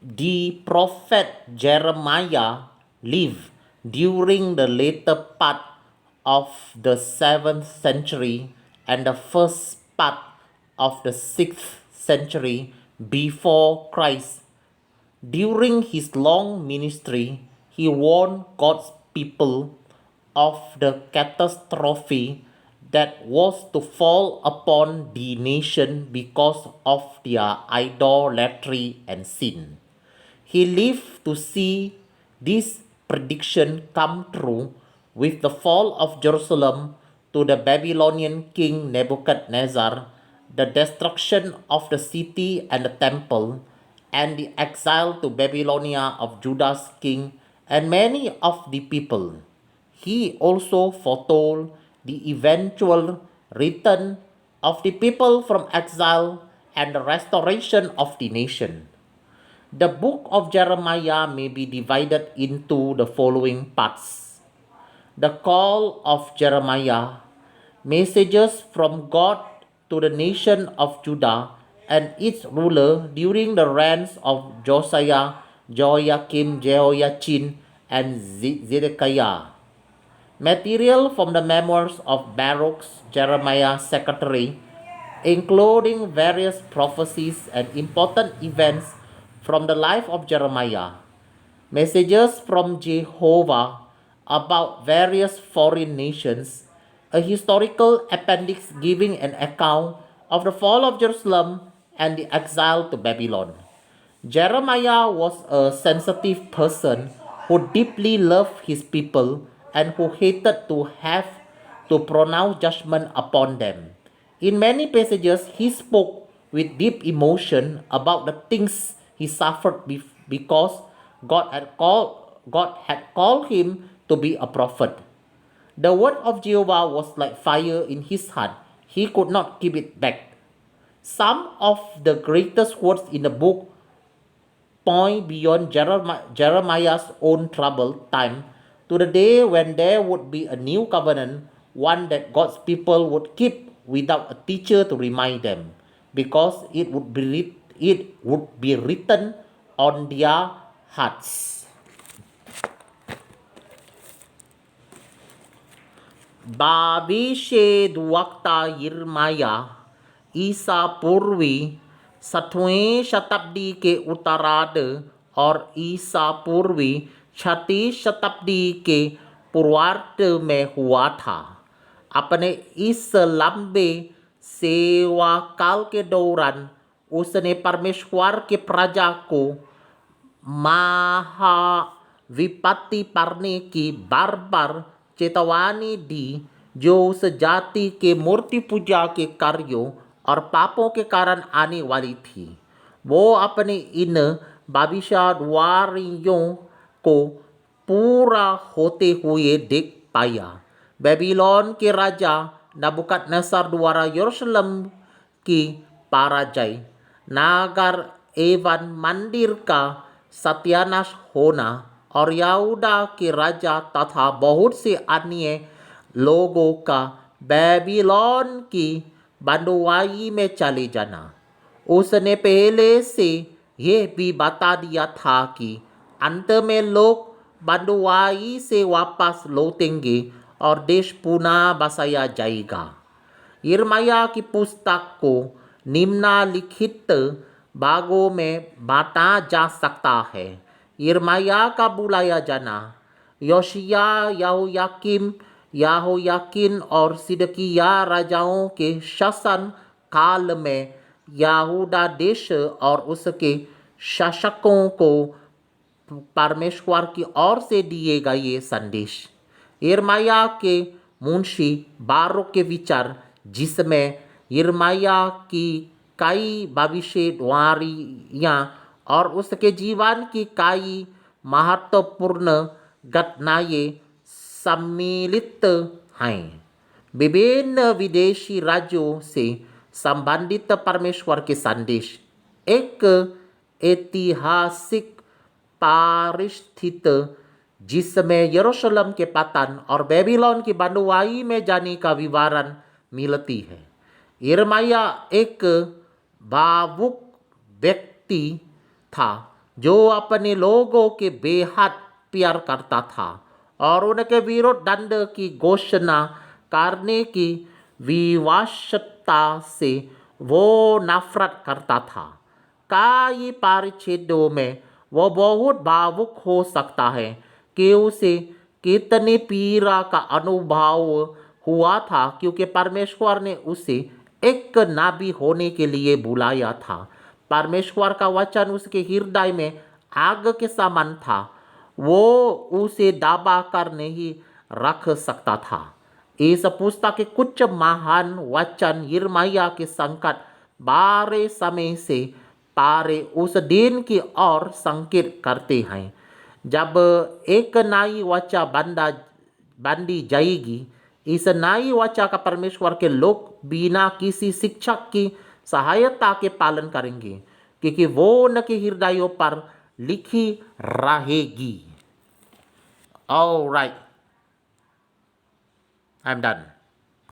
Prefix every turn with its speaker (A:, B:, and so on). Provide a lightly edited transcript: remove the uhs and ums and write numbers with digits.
A: The prophet Jeremiah lived during the later part of the 7th century and the first part of the 6th century before Christ. During his long ministry, he warned God's people of the catastrophe that was to fall upon the nation because of their idolatry and sin. He lived to see this prediction come true with the fall of Jerusalem to the Babylonian king Nebuchadnezzar, the destruction of the city and the temple, and the exile to Babylonia of Judah's king and many of the people. He also foretold the eventual return of the people from exile and the restoration of the nation. The book of Jeremiah may be divided into the following parts: the call of Jeremiah, messages from God to the nation of Judah and its ruler during the reigns of Josiah, Joachim, Jehoiachin, and Zedekiah. Material from the memoirs of Baruch's Jeremiah secretary, including various prophecies and important events from the life of Jeremiah. Messages from Jehovah about various foreign nations, a historical appendix giving an account of the fall of Jerusalem and the exile to Babylon. Jeremiah was a sensitive person who deeply loved his people and who hated to have to pronounce judgment upon them. In many passages, he spoke with deep emotion about the things he suffered because God had called him to be a prophet. The word of Jehovah was like fire in his heart. He could not keep it back. Some of the greatest words in the book point beyond Jeremiah's own troubled time to the day when there would be a new covenant, one that God's people would keep without a teacher to remind them, because it would be written on their hearts. Babishe duwakta Yirmaya ईसा पूर्वी 7वीं शताब्दी के उत्तरार्ध और ईसा पूर्वी 36 शताब्दी के पूर्वार्ध में हुआ था। अपने इस लंबे सेवा काल के दौरान उसने परमेश्वर के प्रजा को महाविपत्ति पड़ने की बार बार चेतावनी दी, जो उस जाति के मूर्ति पूजा के कार्यों और पापों के कारण आने वाली थी। वो अपने इन भविष्यवाणियों को पूरा होते हुए देख पाया। बेबीलोन के राजा नबूकदनेस्सर द्वारा यरूशलेम की पराजय, नगर एवं मंदिर का सत्यानाश होना और यहूदा के राजा तथा बहुत से अन्य लोगों का बेबीलोन की बंधुआई में चले जाना। उसने पहले से यह भी बता दिया था कि अंत में लोग बंधुआई से वापस लौटेंगे और देश पुनः बसाया जाएगा। यिर्मयाह की पुस्तक को निम्नलिखित भागों में बांटा जा सकता है। यिर्मयाह का बुलाया जाना। योशिया, यहोयाकीम, यहोयाकीन और सिदकिय्याह राजाओं के शासन काल में यहूदा देश और उसके शासकों को परमेश्वर की ओर से दिए गए संदेश। यिर्मयाह के मुंशी बारूक के विचार, जिसमें यिर्मयाह की कई भविष्यवाणियां और उसके जीवन की कई महत्वपूर्ण घटनाएं सम्मिलित हैं। विभिन्न विदेशी राज्यों से संबंधित परमेश्वर के संदेश, एक ऐतिहासिक परिस्थिति जिसमें यरूशलेम के पतन और बेबीलोन की बंधुआई में जाने का विवरण मिलती है। यिर्मयाह एक भावुक व्यक्ति था जो अपने लोगों के बेहद प्यार करता था और उनके विरुद्ध दंड की घोषणा करने की विवशता से वो नफरत करता था। कई परिच्छेदों में वो बहुत भावुक हो सकता है कि उसे कितनी पीड़ा का अनुभव हुआ था, क्योंकि परमेश्वर ने उसे एक नबी होने के लिए बुलाया था। परमेश्वर का वचन उसके हृदय में आग के समान था, वो उसे दबा कर नहीं रख सकता था। इस पुस्तक के कुछ महान वचन यिर्मयाह के संकट बारे समय से पारे उस दिन की ओर संकेत करते हैं जब एक नई वाचा बांधी जाएगी। इस नई वाचा का परमेश्वर के लोग बिना किसी शिक्षक की सहायता के पालन करेंगे, क्योंकि वो उनके हृदयों पर लिखी रहेगी। Alright, I am done.